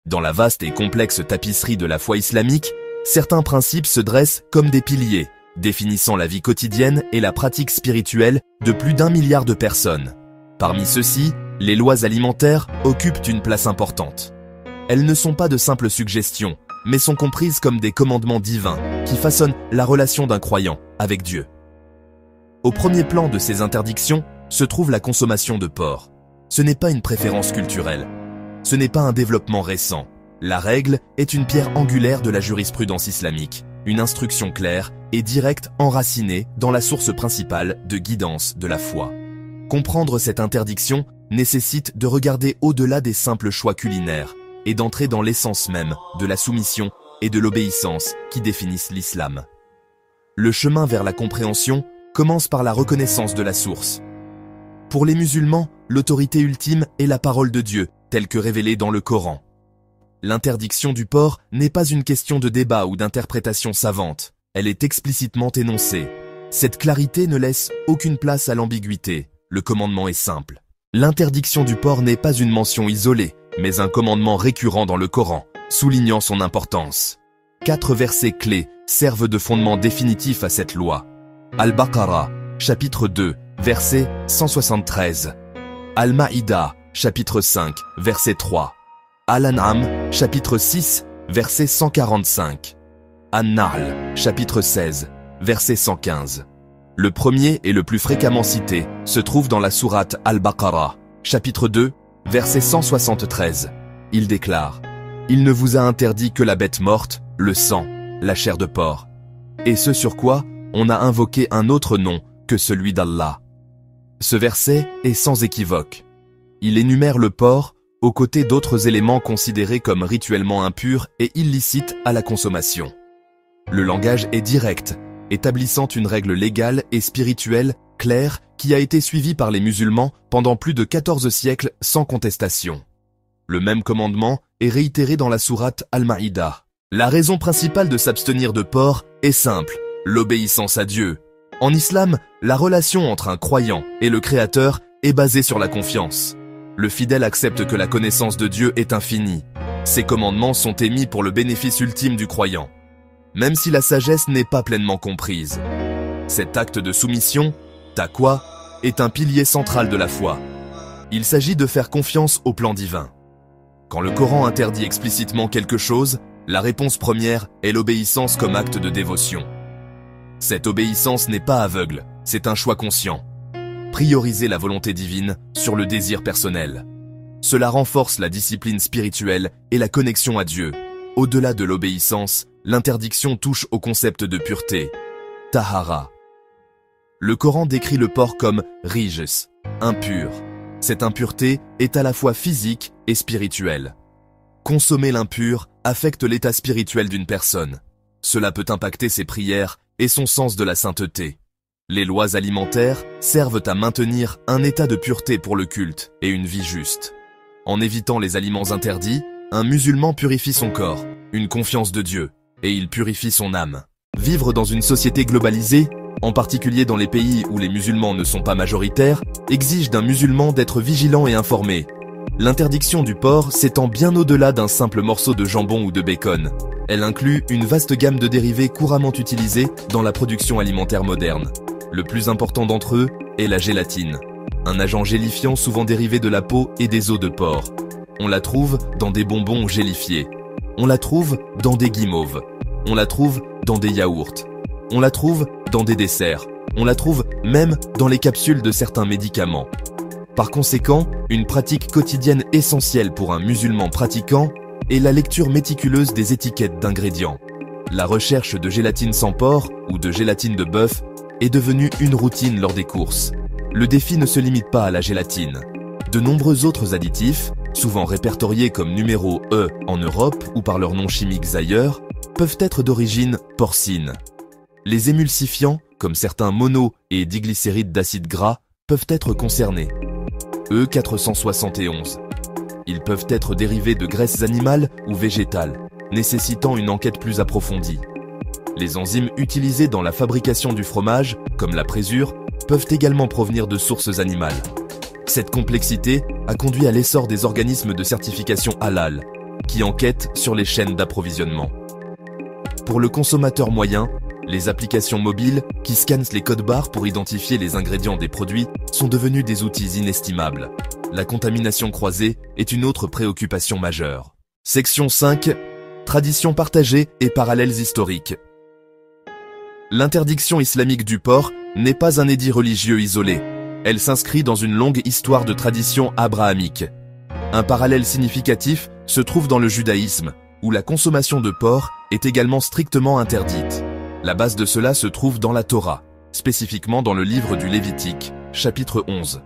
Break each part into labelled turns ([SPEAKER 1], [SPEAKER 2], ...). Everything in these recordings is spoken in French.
[SPEAKER 1] Dans la vaste et complexe tapisserie de la foi islamique, certains principes se dressent comme des piliers, définissant la vie quotidienne et la pratique spirituelle de plus d'1 milliard de personnes. Parmi ceux-ci, les lois alimentaires occupent une place importante. Elles ne sont pas de simples suggestions, mais sont comprises comme des commandements divins qui façonnent la relation d'un croyant avec Dieu. Au premier plan de ces interdictions se trouve la consommation de porc. Ce n'est pas une préférence culturelle. Ce n'est pas un développement récent. La règle est une pierre angulaire de la jurisprudence islamique, une instruction claire et directe enracinée dans la source principale de guidance de la foi. Comprendre cette interdiction nécessite de regarder au-delà des simples choix culinaires et d'entrer dans l'essence même de la soumission et de l'obéissance qui définissent l'islam. Le chemin vers la compréhension commence par la reconnaissance de la source. Pour les musulmans, l'autorité ultime est la parole de Dieu, telle que révélée dans le Coran. L'interdiction du porc n'est pas une question de débat ou d'interprétation savante, elle est explicitement énoncée. Cette clarité ne laisse aucune place à l'ambiguïté, le commandement est simple. L'interdiction du porc n'est pas une mention isolée, mais un commandement récurrent dans le Coran, soulignant son importance. 4 versets clés servent de fondement définitif à cette loi. Al-Baqarah, chapitre 2, verset 173. Al-Ma'idah, chapitre 5, verset 3. Al-An'am, chapitre 6, verset 145. An-Nahl, chapitre 16, verset 115. Le premier et le plus fréquemment cité se trouve dans la sourate Al-Baqarah, chapitre 2, verset 173. Il déclare « Il ne vous a interdit que la bête morte, le sang, la chair de porc. Et ce sur quoi on a invoqué un autre nom que celui d'Allah. » Ce verset est sans équivoque. Il énumère le porc aux côtés d'autres éléments considérés comme rituellement impurs et illicites à la consommation. Le langage est direct, établissant une règle légale et spirituelle claire qui a été suivie par les musulmans pendant plus de 14 siècles sans contestation. Le même commandement est réitéré dans la sourate Al-Ma'idah. La raison principale de s'abstenir de porc est simple, l'obéissance à Dieu. En islam, la relation entre un croyant et le Créateur est basée sur la confiance. Le fidèle accepte que la connaissance de Dieu est infinie. Ces commandements sont émis pour le bénéfice ultime du croyant, même si la sagesse n'est pas pleinement comprise. Cet acte de soumission, taqwa, est un pilier central de la foi. Il s'agit de faire confiance au plan divin. Quand le Coran interdit explicitement quelque chose, la réponse première est l'obéissance comme acte de dévotion. Cette obéissance n'est pas aveugle, c'est un choix conscient. Prioriser la volonté divine sur le désir personnel. Cela renforce la discipline spirituelle et la connexion à Dieu. Au-delà de l'obéissance, l'interdiction touche au concept de pureté, tahara. Le Coran décrit le porc comme rijs, impur. Cette impureté est à la fois physique et spirituelle. Consommer l'impur affecte l'état spirituel d'une personne. Cela peut impacter ses prières et son sens de la sainteté. Les lois alimentaires servent à maintenir un état de pureté pour le culte et une vie juste. En évitant les aliments interdits, un musulman purifie son corps, une confiance de Dieu, et il purifie son âme. Vivre dans une société globalisée, en particulier dans les pays où les musulmans ne sont pas majoritaires, exige d'un musulman d'être vigilant et informé. L'interdiction du porc s'étend bien au-delà d'un simple morceau de jambon ou de bacon. Elle inclut une vaste gamme de dérivés couramment utilisés dans la production alimentaire moderne. Le plus important d'entre eux est la gélatine, un agent gélifiant souvent dérivé de la peau et des os de porc. On la trouve dans des bonbons gélifiés. On la trouve dans des guimauves. On la trouve dans des yaourts. On la trouve dans des desserts. On la trouve même dans les capsules de certains médicaments. Par conséquent, une pratique quotidienne essentielle pour un musulman pratiquant est la lecture méticuleuse des étiquettes d'ingrédients. La recherche de gélatine sans porc ou de gélatine de bœuf est devenue une routine lors des courses. Le défi ne se limite pas à la gélatine. De nombreux autres additifs, souvent répertoriés comme numéro E en Europe ou par leurs noms chimiques ailleurs, peuvent être d'origine porcine. Les émulsifiants, comme certains mono- et diglycérides d'acide gras, peuvent être concernés. E471. Ils peuvent être dérivés de graisses animales ou végétales, nécessitant une enquête plus approfondie. Les enzymes utilisées dans la fabrication du fromage, comme la présure, peuvent également provenir de sources animales. Cette complexité a conduit à l'essor des organismes de certification halal, qui enquêtent sur les chaînes d'approvisionnement. Pour le consommateur moyen, les applications mobiles qui scannent les codes barres pour identifier les ingrédients des produits sont devenus des outils inestimables. La contamination croisée est une autre préoccupation majeure. Section 5. Traditions partagées et parallèles historiques. L'interdiction islamique du porc n'est pas un édit religieux isolé. Elle s'inscrit dans une longue histoire de tradition abrahamique. Un parallèle significatif se trouve dans le judaïsme, où la consommation de porc est également strictement interdite. La base de cela se trouve dans la Torah, spécifiquement dans le livre du Lévitique, chapitre 11.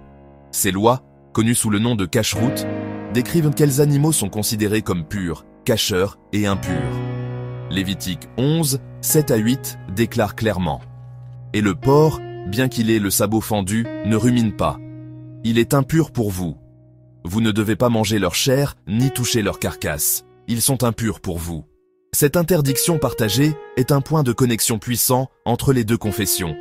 [SPEAKER 1] Ces lois, connues sous le nom de kashrut, décrivent quels animaux sont considérés comme purs, kashers et impurs. Lévitique 11, 7 à 8 déclare clairement « Et le porc, bien qu'il ait le sabot fendu, ne rumine pas. Il est impur pour vous. Vous ne devez pas manger leur chair, ni toucher leur carcasse. Ils sont impurs pour vous. » Cette interdiction partagée est un point de connexion puissant entre les deux confessions.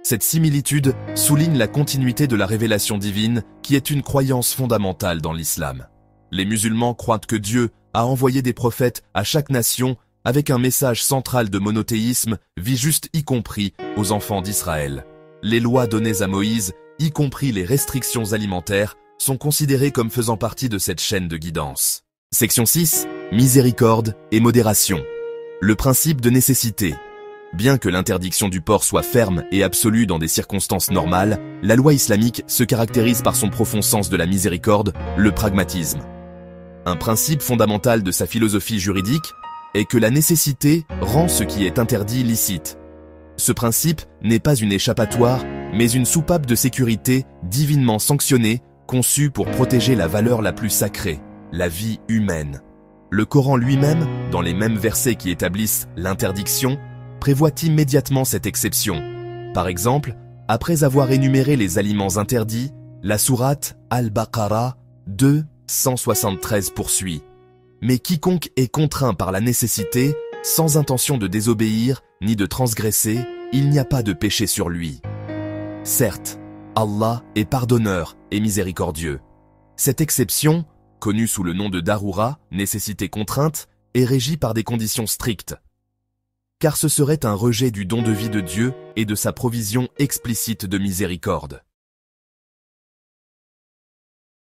[SPEAKER 1] Cette similitude souligne la continuité de la révélation divine qui est une croyance fondamentale dans l'islam. Les musulmans croient que Dieu a envoyé des prophètes à chaque nation avec un message central de monothéisme vit juste y compris aux enfants d'Israël. Les lois données à Moïse, y compris les restrictions alimentaires, sont considérées comme faisant partie de cette chaîne de guidance. Section 6. Miséricorde et modération. Le principe de nécessité. Bien que l'interdiction du porc soit ferme et absolue dans des circonstances normales, la loi islamique se caractérise par son profond sens de la miséricorde, le pragmatisme. Un principe fondamental de sa philosophie juridique est que la nécessité rend ce qui est interdit licite. Ce principe n'est pas une échappatoire, mais une soupape de sécurité divinement sanctionnée, conçue pour protéger la valeur la plus sacrée, la vie humaine. Le Coran lui-même, dans les mêmes versets qui établissent l'interdiction, prévoit immédiatement cette exception. Par exemple, après avoir énuméré les aliments interdits, la sourate Al-Baqarah 2:173 poursuit. Mais quiconque est contraint par la nécessité, sans intention de désobéir ni de transgresser, il n'y a pas de péché sur lui. Certes, Allah est pardonneur et miséricordieux. Cette exception, connue sous le nom de Darura, nécessité contrainte, est régie par des conditions strictes. Car ce serait un rejet du don de vie de Dieu et de sa provision explicite de miséricorde.